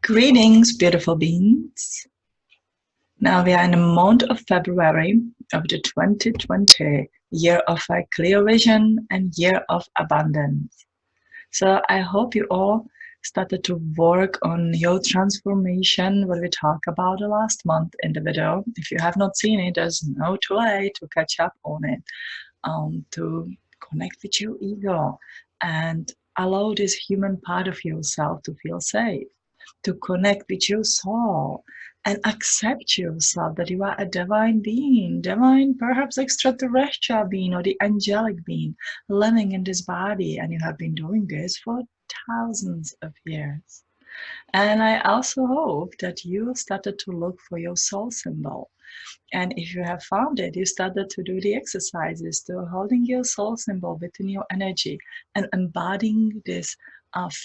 Greetings, beautiful beings. Now we are in the month of February of the 2020, year of a clear vision and year of abundance. So I hope you all started to work on your transformation, what we talked about the last month in the video. If you have not seen it, there's no too late to catch up on it, to connect with your ego and allow this human part of yourself to feel safe, to connect with your soul and accept yourself that you are a divine being, divine, perhaps extraterrestrial being or the angelic being living in this body, and you have been doing this for thousands of years. And I also hope that you started to look for your soul symbol. And if you have found it, you started to do the exercises to holding your soul symbol within your energy and embodying this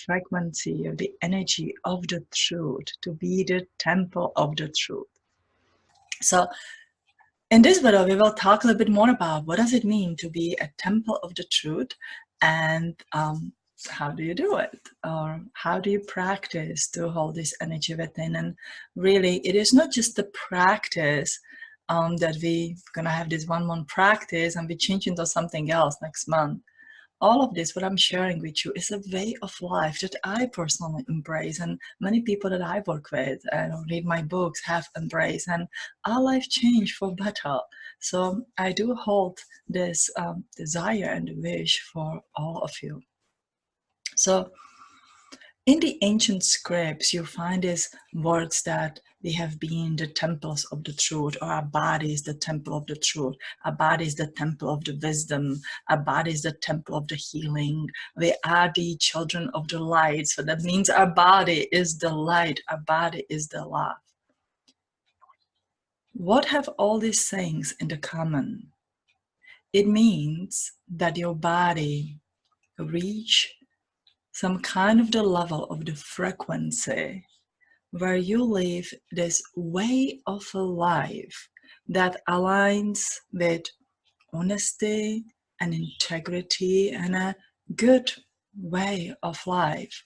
frequency of the energy of the truth, to be the temple of the truth. So in this video, we will talk a little bit more about what does it mean to be a temple of the truth, and how do you do it, or how do you practice to hold this energy within. And really, it is not just the practice that we're gonna have this 1 month practice and we change into something else next month. All of this, what I'm sharing with you, is a way of life that I personally embrace, and many people that I work with and read my books have embraced, and our life changed for better. So I do hold this desire and wish for all of you. So in the ancient scripts, you find these words that they have been the temples of the truth, or our body is the temple of the truth. Our body is the temple of the wisdom. Our body is the temple of the healing. We are the children of the light. So that means our body is the light. Our body is the love. What have all these things in the common? It means that your body reach some kind of the level of the frequency where you live this way of a life that aligns with honesty and integrity and a good way of life.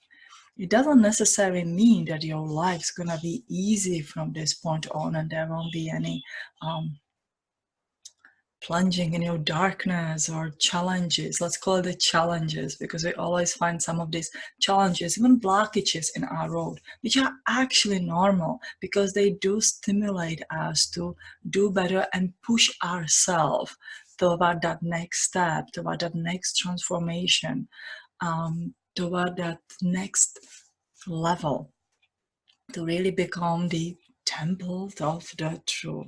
It doesn't necessarily mean that your life's gonna be easy from this point on and there won't be any plunging in your darkness or challenges. Let's call it the challenges, because we always find some of these challenges, even blockages in our road, which are actually normal because they do stimulate us to do better and push ourselves toward that next step, toward that next transformation, toward that next level, to really become the temple of the truth.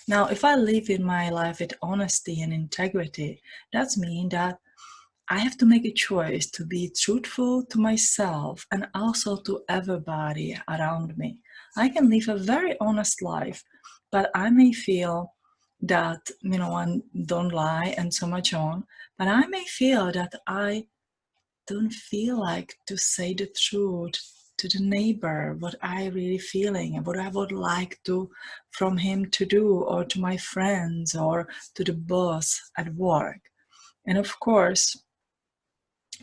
Now, if I live in my life with honesty and integrity, that means that I have to make a choice to be truthful to myself and also to everybody around me. I can live a very honest life, but I may feel that, I don't lie and so much on, but I may feel that I don't feel like to say the truth to the neighbor, what I really feeling and what I would like to from him to do, or to my friends, or to the boss at work. And of course,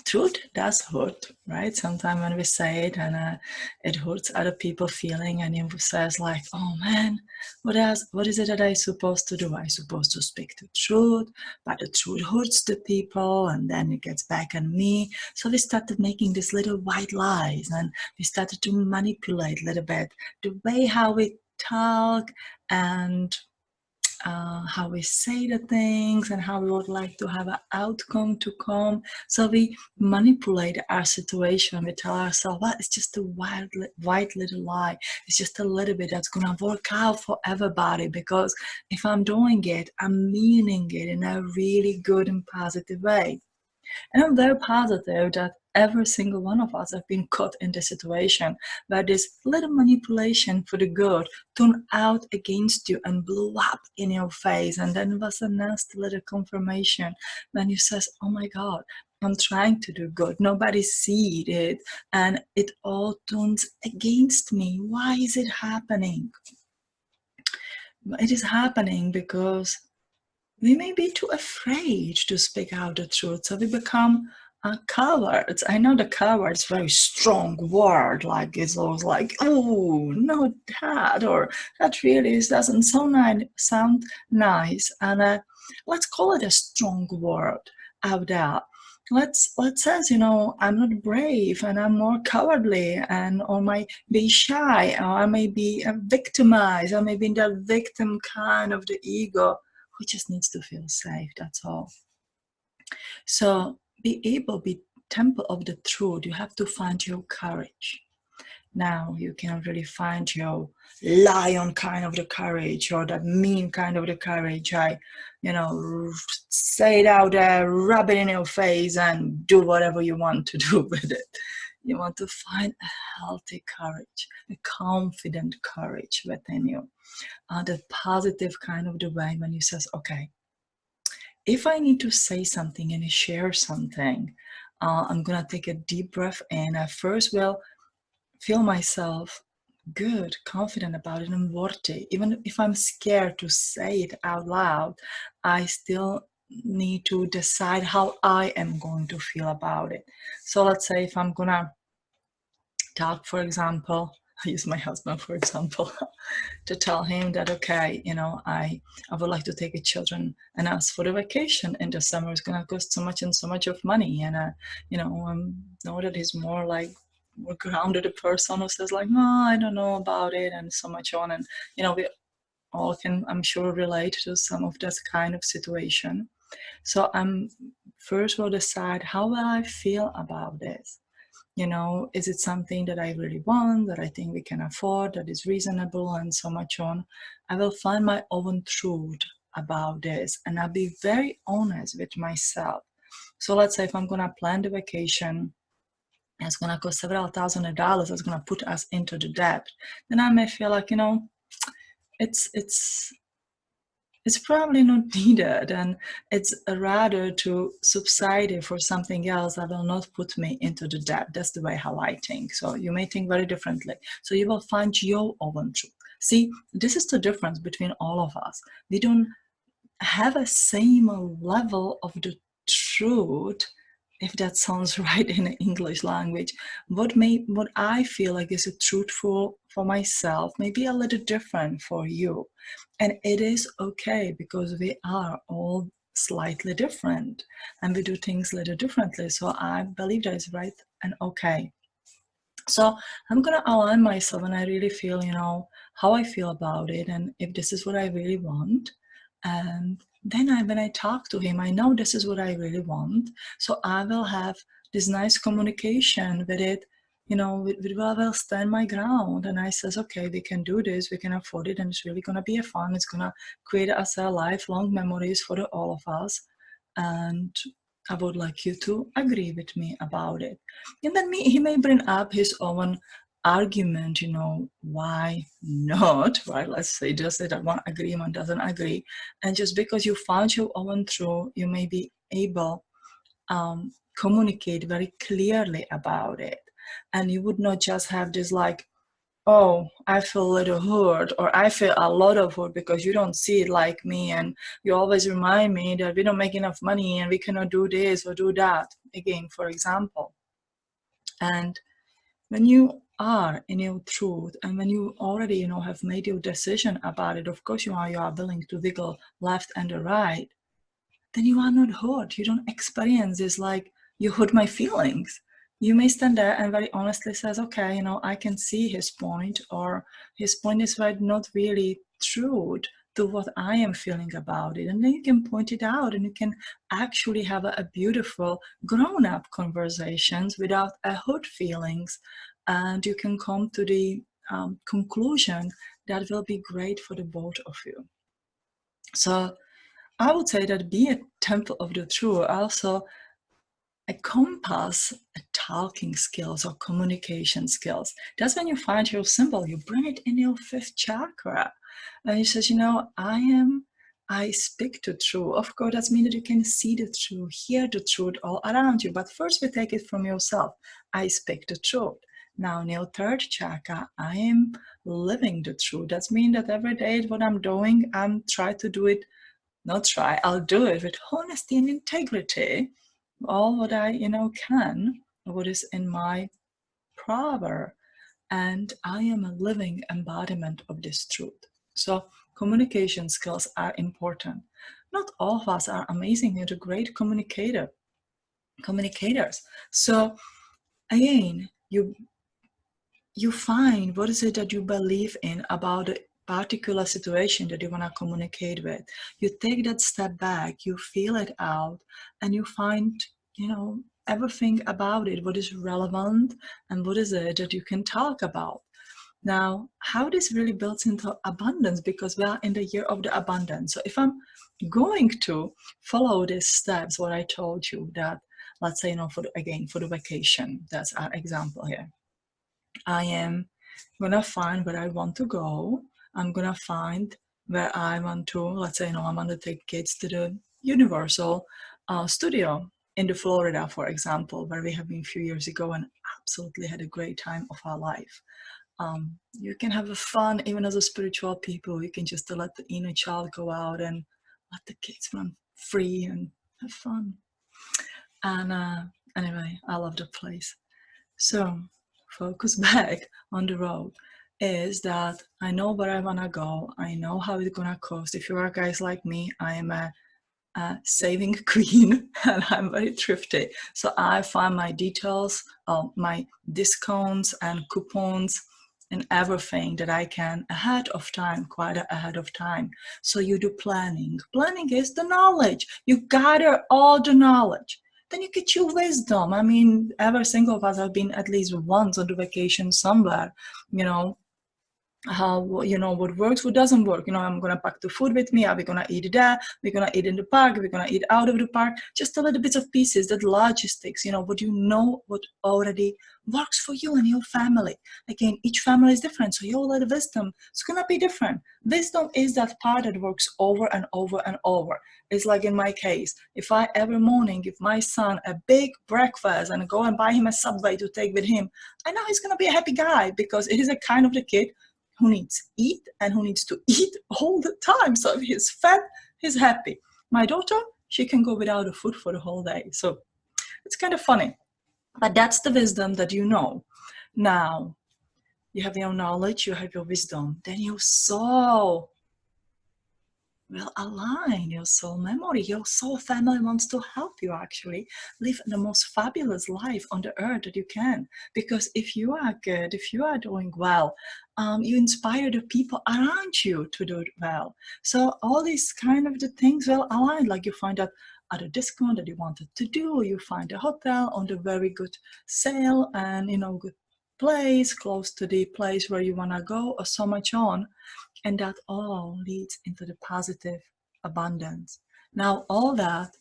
truth does hurt, right? Sometimes when we say it and it hurts other people feeling, and you says like, oh man, what is it that I supposed to do? I supposed to speak the truth, but the truth hurts the people, and then it gets back on me. So we started making these little white lies, and we started to manipulate a little bit the way how we talk and how we say the things and how we would like to have an outcome to come. So we manipulate our situation. We tell ourselves, well, it's just a white little lie. It's just a little bit that's going to work out for everybody, because if I'm doing it, I'm meaning it in a really good and positive way. And I'm very positive that every single one of us have been caught in this situation where this little manipulation for the good turned out against you and blew up in your face. And then it was a nasty little confirmation when you says, oh my God, I'm trying to do good. Nobody sees it. And it all turns against me. Why is it happening? It is happening because we may be too afraid to speak out the truth. So we become Cowards. I know the coward's very strong word, like it's always like, oh, no, that, or that really doesn't sound nice. And let's call it a strong word out there. Let's say, I'm not brave and I'm more cowardly, and or might be shy, or I may be victimized, I may be in that victim kind of the ego who just needs to feel safe. That's all. So be temple of the truth. You have to find your courage. Now you can really find your lion kind of the courage, or that mean kind of the courage. Say it out there, rub it in your face, and do whatever you want to do with it. You want to find a healthy courage, a confident courage within you. The positive kind of the way when you says, okay, if I need to say something and share something, I'm gonna take a deep breath in. I first will feel myself good, confident about it, and worthy. Even if I'm scared to say it out loud, I still need to decide how I am going to feel about it. So let's say if I'm gonna talk, for example, I use my husband for example, to tell him that, okay, I would like to take the children and us for the vacation in the summer. It's gonna cost so much and so much of money, and know that he's more grounded person who says like, no, I don't know about it, and so much on. And we all can, I'm sure, relate to some of that kind of situation. So I'm first will decide how will I feel about this. Is it something that I really want, that I think we can afford, that is reasonable, and so much on? I will find my own truth about this, and I'll be very honest with myself. So let's say if I'm gonna plan the vacation, it's gonna cost several $1,000s, it's gonna put us into the debt, then I may feel like, it's it's probably not needed, and it's rather to subside it for something else that will not put me into the debt. That's the way how I think. So you may think very differently. So you will find your own truth. See, this is the difference between all of us. We don't have a same level of the truth, if that sounds right in the English language. What I feel like is a truthful for myself may be a little different for you, and it is okay because we are all slightly different and we do things a little differently. So I believe that is right and okay. So I'm gonna align myself, and I really feel, how I feel about it, and if this is what I really want. And then when I talk to him, I know this is what I really want. So I will have this nice communication with it, I will stand my ground. And I says, okay, we can do this, we can afford it, and it's really gonna be a fun. It's gonna create us a lifelong memories for all of us. And I would like you to agree with me about it. And then he may bring up his own argument, why not, right? Let's say just that one agreement doesn't agree. And just because you found your own truth, you may be able communicate very clearly about it. And you would not just have this like, oh, I feel a little hurt, or I feel a lot of hurt because you don't see it like me, and you always remind me that we don't make enough money and we cannot do this or do that, again, for example. And when you are in your truth, and when you already, have made your decision about it, of course you are willing to wiggle left and right, then you are not hurt. You don't experience this like, you hurt my feelings. You may stand there and very honestly says, okay, I can see his point, or his point is right, not really true to what I am feeling about it. And then you can point it out, and you can actually have a beautiful grown-up conversations without a hurt feelings. And you can come to the conclusion that will be great for the both of you. So I would say that be a temple of the truth also encompass talking skills or communication skills. That's when you find your symbol, you bring it in your fifth chakra. And you says, I speak the truth. Of course, that means that you can see the truth, hear the truth all around you. But first we take it from yourself. I speak the truth. Now in your third chakra, I am living the truth. That means that every day what I'm doing, I'm trying to do it, not try, I'll do it with honesty and integrity. all what I, can, what is in my power. And I am a living embodiment of this truth. So communication skills are important. Not all of us are amazing and great communicators. So again, you find what is it that you believe in about a particular situation that you want to communicate with. You take that step back, you feel it out, and you find, everything about it, what is relevant and what is it that you can talk about. Now, how this really builds into abundance, because we are in the year of the abundance. So if I'm going to follow these steps, what I told you, that let's say, for the vacation, that's our example here. I am gonna find where I want to go. I'm gonna find where I want to, let's say, I want to take kids to the Universal Studio in the Florida, for example, where we have been a few years ago and absolutely had a great time of our life. You can have a fun, even as a spiritual people, you can just let the inner child go out and let the kids run free and have fun. And anyway, I love the place. So focus back on the road is that I know where I want to go. I know how it's going to cost. If you are guys like me, I am a saving queen and I'm very thrifty. So I find my details, my discounts and coupons and everything that I can ahead of time, quite ahead of time. So you do planning. Planning is the knowledge. You gather all the knowledge. Then you get your wisdom. I mean, every single of us have been at least once on the vacation somewhere, how what works, what doesn't work. I'm gonna pack the food with me. Are we gonna eat there? We're gonna eat in the park. We're gonna eat out of the park. Just a little bits of pieces, that logistics. What already works for you and your family. Again, each family is different, so your little wisdom is gonna be different. Wisdom is that part that works over and over and over. It's like in my case, if I every morning give my son a big breakfast and go and buy him a Subway to take with him, I know he's gonna be a happy guy, because it is a kind of the kid who needs eat and who needs to eat all the time. So if he's fed, he's happy. My daughter, she can go without the food for the whole day. So it's kind of funny. But that's the wisdom that you know. Now, you have your knowledge, you have your wisdom. Then your soul will align, your soul memory. Your soul family wants to help you actually live the most fabulous life on the earth that you can. Because if you are good, if you are doing well, you inspire the people around you to do well. So all these kind of the things will align. Like you find that at a discount that you wanted to do, you find a hotel on the very good sale and good place close to the place where you want to go, or so much on. And that all leads into the positive abundance. Now, all that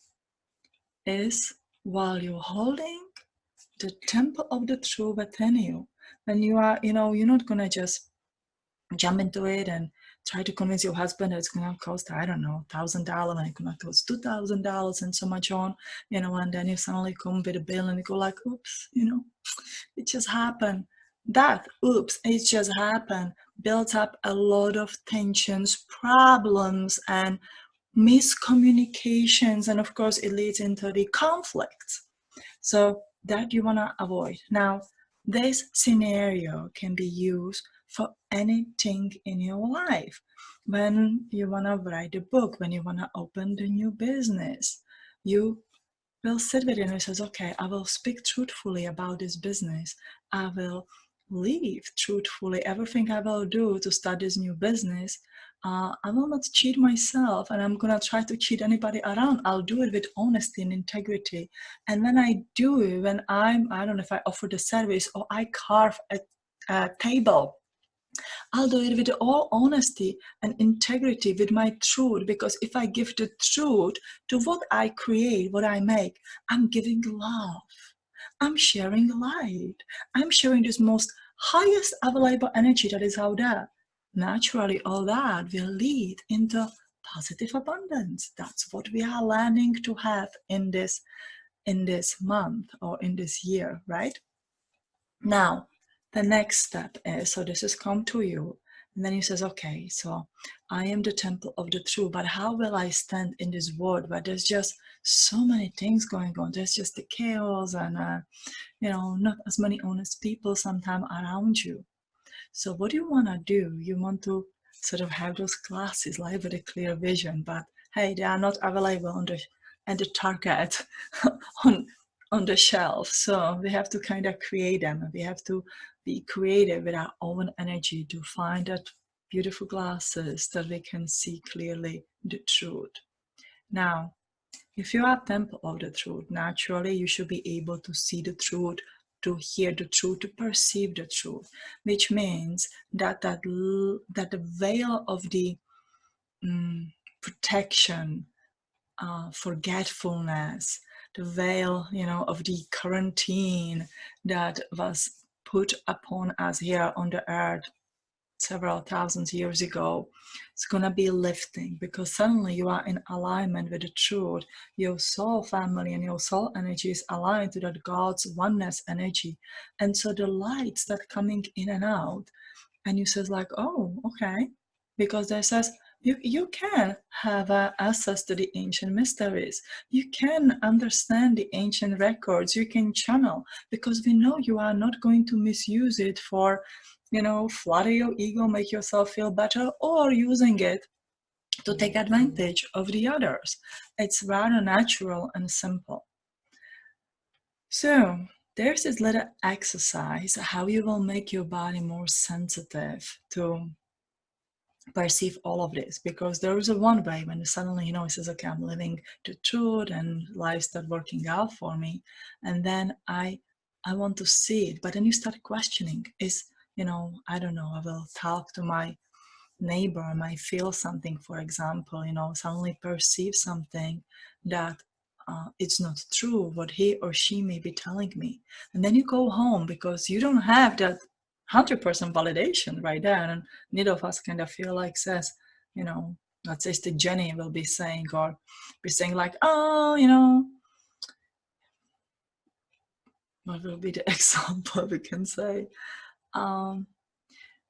is while you're holding the temple of the true within you. When you are, you're not going to just jump into it and try to convince your husband that it's going to cost, I don't know, $1,000, and it's going to cost $2,000 and so much on, and then you suddenly come with a bill and you go like, oops, it just happened. That, oops, it just happened, builds up a lot of tensions, problems, and miscommunications. And of course, it leads into the conflicts. So that you want to avoid. Now, this scenario can be used for anything in your life. When you want to write a book, when you want to open the new business, you will sit with it and says, okay, I will speak truthfully about this business. I will live truthfully. Everything I will do to start this new business, I will not cheat myself, and I'm going to try to cheat anybody around. I'll do it with honesty and integrity. And when I do it, when I don't know if I offer the service or I carve a table, I'll do it with all honesty and integrity, with my truth, because if I give the truth to what I create, what I make, I'm giving love. I'm sharing light. I'm sharing this most highest available energy that is out there. Naturally, all that will lead into positive abundance. That's what we are learning to have in this month or in this year, right? Now, the next step is, so this has come to you, And then he says, okay, so I am the temple of the truth, but how will I stand in this world where there's just so many things going on? There's just the chaos and, not as many honest people sometimes around you. So what you want to do, you want to sort of have those glasses, like with a clear vision, but hey, they are not available at the Target on the shelf. So we have to kind of create them. We have to be creative with our own energy to find that beautiful glasses that we can see clearly the truth. Now, if you are temple of the truth, naturally you should be able to see the truth, to hear the truth, to perceive the truth, which means that the veil of the protection, forgetfulness, the veil, of the quarantine that was put upon us here on the earth several thousand years ago, it's going to be lifting, because suddenly you are in alignment with the truth. Your soul family and your soul energy is aligned to that God's oneness energy. And so the lights that coming in and out, and you says like, oh, okay, because there says you can have access to the ancient mysteries. You can understand the ancient records. You can channel, because we know you are not going to misuse it for, flatter your ego, make yourself feel better, or using it to take advantage of the others. It's rather natural and simple. So there's this little exercise how you will make your body more sensitive to perceive all of this, because there is a one way when suddenly it says, okay, I'm living the truth and life start working out for me, and then I want to see it, but then you start questioning, is I don't know, I will talk to my neighbor, I might feel something, for example, suddenly perceive something that it's not true what he or she may be telling me, and then you go home because you don't have that 100% validation right there, and neither of us kind of feel like says, let's say the Jenny will be saying, or be saying like, oh, what will be the example we can say,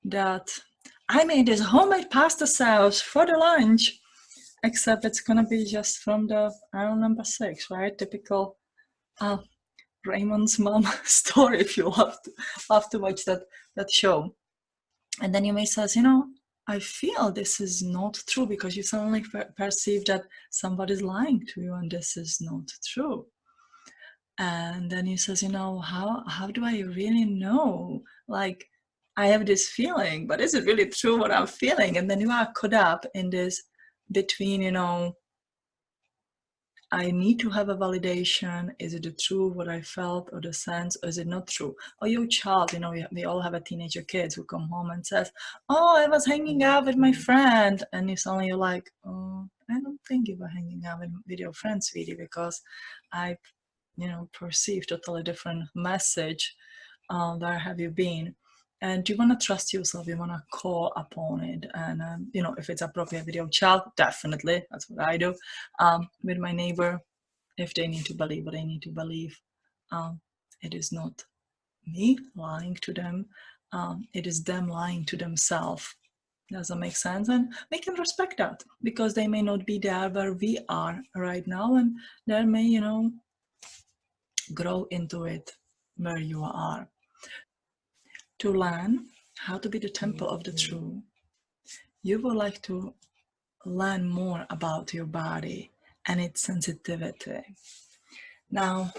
that I made this homemade pasta sauce for the lunch, except it's gonna be just from the aisle number 6, right? Typical Raymond's mom story, if you love to watch that show. And then you may say, I feel this is not true, because you suddenly perceive that somebody's lying to you, and this is not true. And then you says, how do I really know? Like, I have this feeling, but is it really true what I'm feeling? And then you are caught up in this between, I need to have a validation. Is it the true what I felt, or the sense, or is it not true? Or your child, we all have a teenager kids who come home and says, oh, I was hanging out with my friend. And if suddenly you're like, oh, I don't think you were hanging out with your friend, sweetie, because I, perceived a totally different message. Where have you been? And you want to trust yourself, you want to call upon it. And, if it's appropriate with your child, definitely, that's what I do. With my neighbor, if they need to believe what they need to believe, it is not me lying to them. It is them lying to themselves. Does that make sense? And we can respect that, because they may not be there where we are right now, and they may, grow into it where you are. To learn how to be the temple of the truth, you would like to learn more about your body and its sensitivity. Now,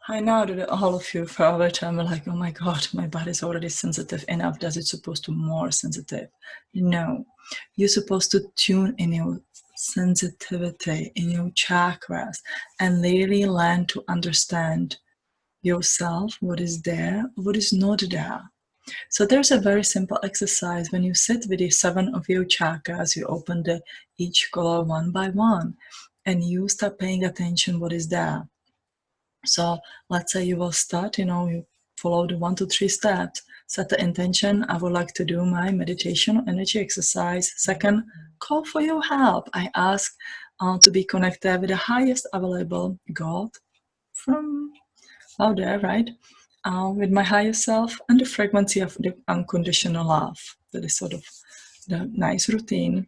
I know that all of you for a time are like, oh my God, my body's already sensitive enough. Does it supposed to be more sensitive? No, you're supposed to tune in your sensitivity, in your chakras, and really learn to understand yourself, what is there, what is not there. So there's a very simple exercise. When you sit with the 7 of your chakras, you open each color one by one, and you start paying attention what is there. So let's say you will start, you follow the 1, 2, 3 steps, set the intention. I would like to do my meditation energy exercise. Second, call for your help. I ask to be connected with the highest available God from out there, right? With my higher self, and the frequency of the unconditional love that is sort of the nice routine,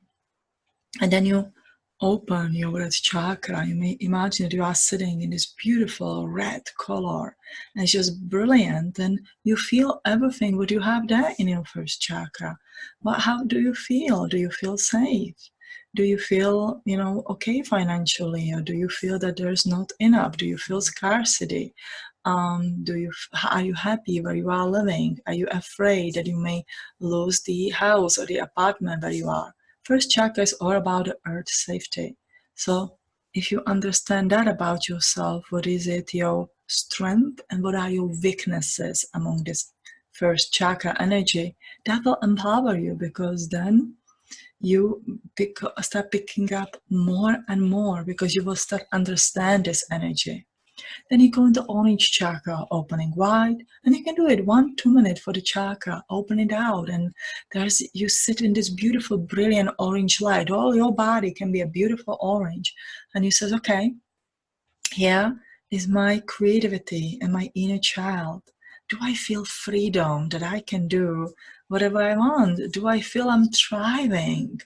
and then you open your red chakra. You may imagine that you are sitting in this beautiful red color, and it's just brilliant, and you feel everything what you have there in your first chakra. But how do you feel? Do you feel safe? Do you feel, okay financially, or do you feel that there's not enough? Do you feel scarcity? Are you happy where you are living? Are you afraid that you may lose the house or the apartment where you are? First chakra is all about the earth safety. So if you understand that about yourself, what is it your strength and what are your weaknesses among this first chakra energy, that will empower you, because then you start picking up more and more, because you will start understand this energy. Then you go into orange chakra, opening wide, and you can do it 1-2 minutes for the chakra, open it out, and you sit in this beautiful, brilliant orange light. All your body can be a beautiful orange, and you says, okay, here is my creativity and my inner child. Do I feel freedom that I can do whatever I want? Do I feel I'm thriving?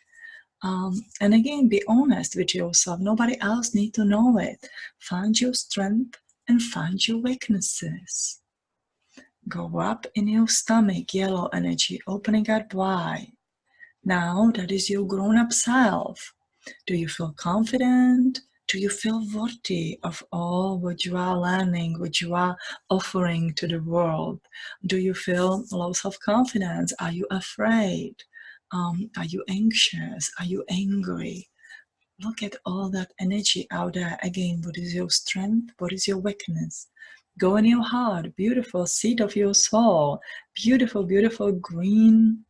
And again, be honest with yourself. Nobody else need to know it. Find your strength and find your weaknesses. Go up in your stomach, yellow energy, opening it wide. Now that is your grown-up self. Do you feel confident? Do you feel worthy of all what you are learning, what you are offering to the world? Do you feel low self-confidence? Are you afraid? Are you anxious? Are you angry? Look at all that energy out there. Again, what is your strength? What is your weakness? Go in your heart, beautiful seat of your soul, beautiful, beautiful green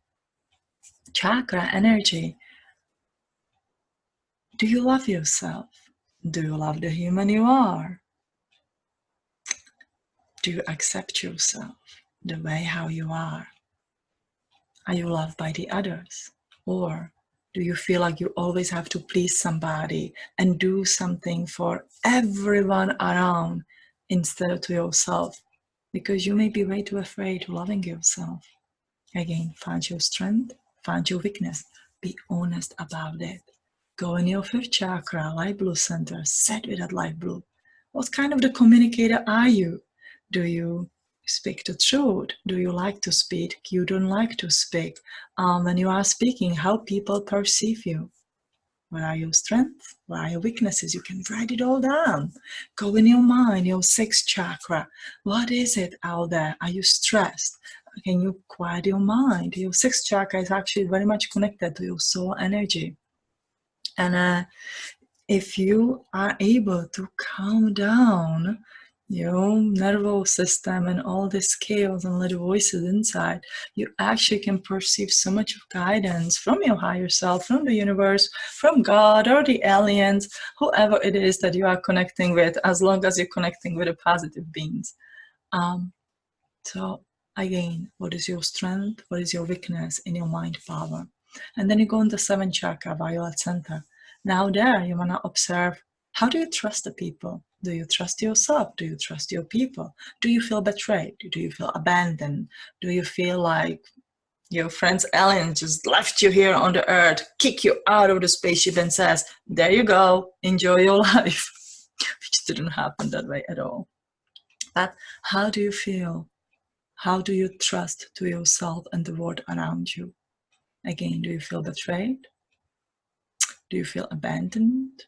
chakra energy. Do you love yourself? Do you love the human you are? Do you accept yourself the way how you are? Are you loved by the others? Or do you feel like you always have to please somebody and do something for everyone around instead of to yourself? Because you may be way too afraid of loving yourself. Again, find your strength, find your weakness, be honest about it. Go in your fifth chakra, light blue center, set with that light blue. What kind of the communicator are you? Do you speak the truth? Do you like to speak? You don't like to speak. When you are speaking, how people perceive you. What are your strengths? What are your weaknesses? You can write it all down. Go in your mind, your sixth chakra. What is it out there? Are you stressed? Can you quiet your mind? Your sixth chakra is actually very much connected to your soul energy. And if you are able to calm down your nervous system and all the scales and little voices inside, you actually can perceive so much of guidance from your higher self, from the universe, from God or the aliens, whoever it is that you are connecting with, as long as you're connecting with the positive beings. So again, what is your strength? What is your weakness in your mind power? And then you go into seventh chakra, violet center. Now there you want to observe, how do you trust the people? Do you trust yourself? Do you trust your people? Do you feel betrayed? Do you feel abandoned? Do you feel like your friends aliens just left you here on the earth, kick you out of the spaceship and says, there you go, enjoy your life? Which didn't happen that way at all. But how do you feel? How do you trust to yourself and the world around you? Again, do you feel betrayed? Do you feel abandoned?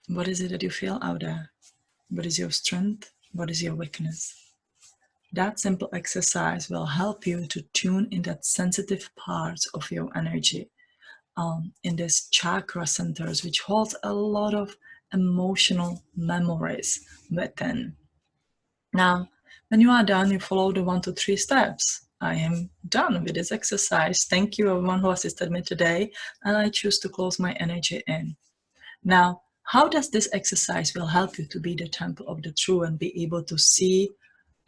What is it that you feel out there? What is your strength? What is your weakness? That simple exercise will help you to tune in that sensitive parts of your energy, in this chakra centers, which holds a lot of emotional memories within. Now, when you are done, you follow the 1 to 3 steps. I am done with this exercise. Thank you, everyone who assisted me today, and I choose to close my energy in. Now, how does this exercise will help you to be the temple of the truth and be able to see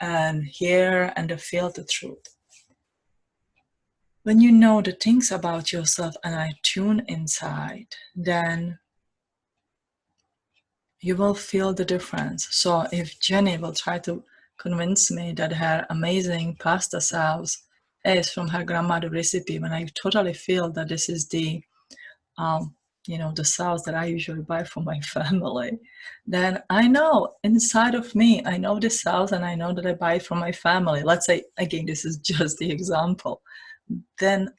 and hear and feel the truth? When you know the things about yourself and I tune inside, then you will feel the difference. So if Jenny will try to convince me that her amazing pasta sauce is from her grandmother recipe, when I totally feel that this is the the sauce that I usually buy for my family, then I know inside of me, I know the sauce and I know that I buy it from my family. Let's say, again, this is just the example. Then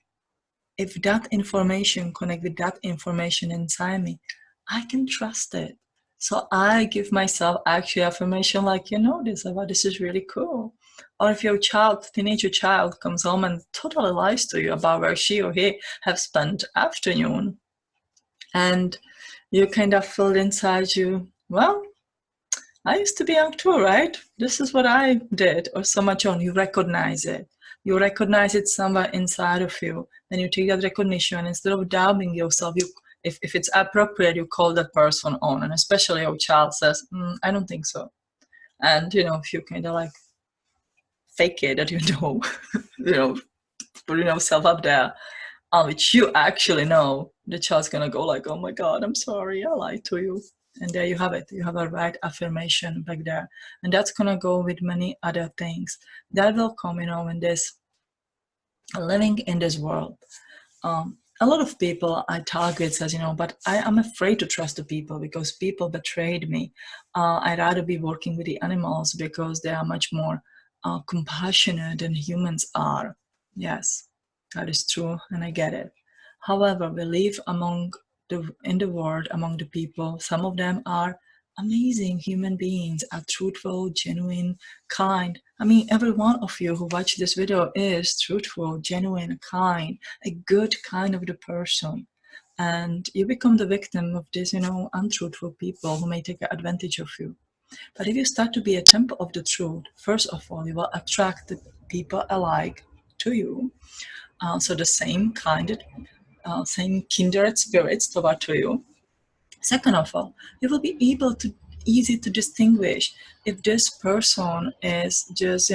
if that information connect with that information inside me, I can trust it. So I give myself actually affirmation like, this is really cool. Or if your teenager child comes home and totally lies to you about where she or he have spent afternoon, and you kind of feel inside you, well, I used to be young too, right? This is what I did, or so much on. You recognize it. You recognize it somewhere inside of you. Then you take that recognition, instead of doubting yourself, if it's appropriate, you call that person on. And especially your child says, I don't think so. And, if you kind of like fake it that you know, put yourself up there, which you actually know, the child's gonna go like, oh my God, I'm sorry, I lied to you. And there you have it. You have a right affirmation back there. And that's gonna go with many other things. That will come, in this living in this world. A lot of people I talk with says, but I am afraid to trust the people because people betrayed me. I'd rather be working with the animals because they are much more compassionate than humans are. Yes, that is true, and I get it. However, we live in the world, among the people. Some of them are amazing human beings, are truthful, genuine, kind. I mean, every one of you who watch this video is truthful, genuine, kind, a good kind of the person. And you become the victim of these, untruthful people who may take advantage of you. But if you start to be a temple of the truth, first of all, you will attract the people alike to you. So the same same kindred spirits toward to you. Second of all, you will be able to easy to distinguish if this person is just,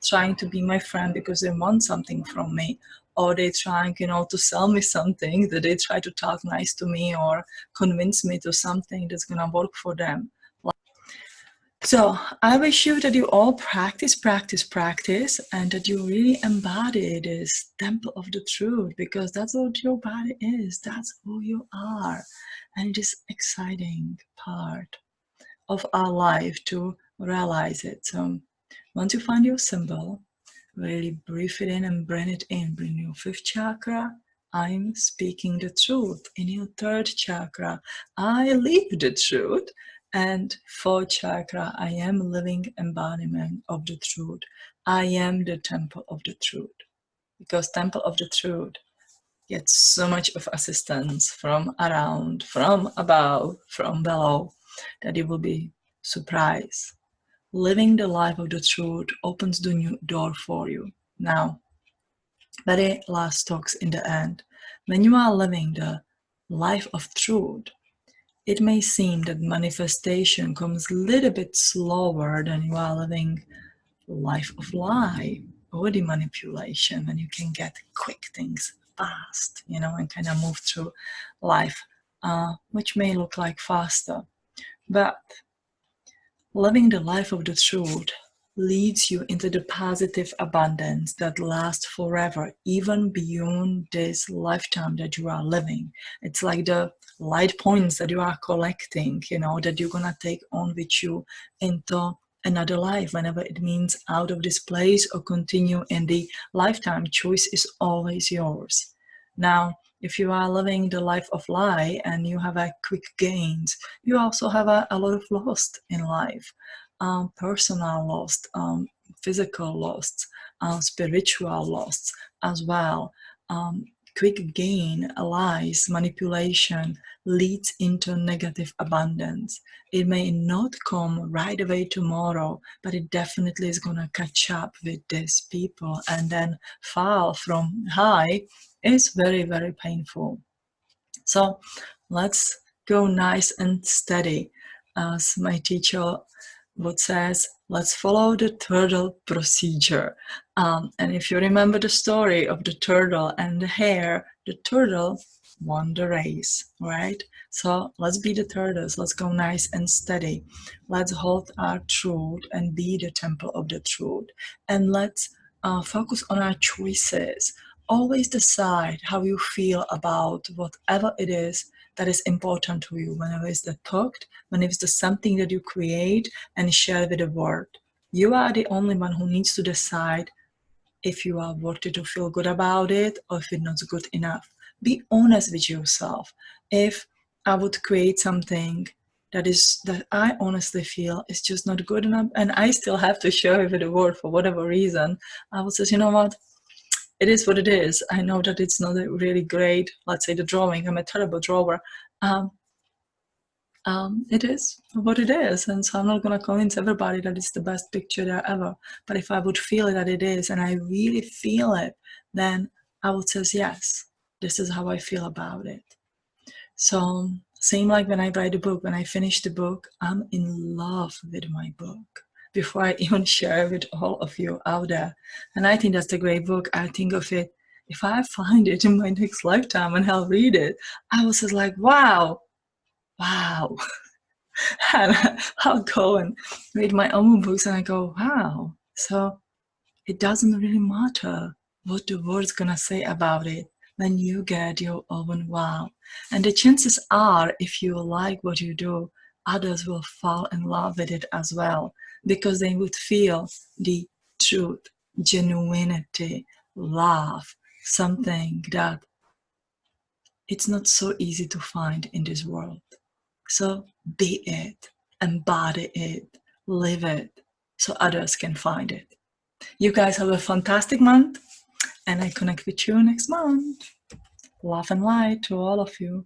trying to be my friend because they want something from me, or they trying, to sell me something, that they try to talk nice to me or convince me to something that's gonna work for them. So I wish you that you all practice, and that you really embody this temple of the truth, because that's what your body is. That's who you are. And it is exciting part of our life to realize it. So once you find your symbol, really breathe it in and bring it in. Bring your fifth chakra. I'm speaking the truth. In your third chakra, I live the truth. And fourth chakra, I am living embodiment of the truth. I am the temple of the truth. Because temple of the truth gets so much of assistance from around, from above, from below, that you will be surprised. Living the life of the truth opens the new door for you. Now, very last talks in the end. When you are living the life of truth, it may seem that manifestation comes a little bit slower than you are living life of lie or the manipulation, and you can get quick things fast, and kind of move through life, which may look like faster. But living the life of the truth leads you into the positive abundance that lasts forever, even beyond this lifetime that you are living. It's like the light points that you are collecting, that you're gonna take on with you into another life, whenever it means out of this place or continue in the lifetime. Choice is always yours. Now, if you are living the life of lie and you have a quick gains, you also have a lot of loss in life. Personal loss, physical loss, spiritual loss as well. Quick gain, lies, manipulation leads into negative abundance. It may not come right away tomorrow, but it definitely is going to catch up with these people, and then fall from high is very, very painful. So let's go nice and steady. As my teacher would says, let's follow the turtle procedure. And if you remember the story of the turtle and the hare, the turtle won the race, right? So let's be the turtles. Let's go nice and steady. Let's hold our truth and be the temple of the truth. And let's focus on our choices. Always decide how you feel about whatever it is that is important to you, whenever it's the thought, whenever it's the something that you create and share with the world. You are the only one who needs to decide if you are worthy to feel good about it or if it's not good enough. Be honest with yourself. If I would create something that I honestly feel is just not good enough and I still have to share it with the world for whatever reason, I would say, you know what? It is what it is. I know that it's not a really great, let's say, the drawing. I'm a terrible drawer. Um, it is what it is. And so I'm not going to convince everybody that it's the best picture there ever. But if I would feel that it is, and I really feel it, then I would say, yes, this is how I feel about it. So same like when I write a book, when I finish the book, I'm in love with my book before I even share it with all of you out there. And I think that's a great book. I think of it, if I find it in my next lifetime and I'll read it, I was just like, wow. And I'll go and read my own books and I go, wow. So it doesn't really matter what the world's gonna say about it when you get your own wow. And the chances are, if you like what you do, others will fall in love with it as well because they would feel the truth, genuinity, love, something that it's not so easy to find in this world. So be it, embody it, live it, so others can find it. You guys have a fantastic month, and I connect with you next month. Love and light to all of you.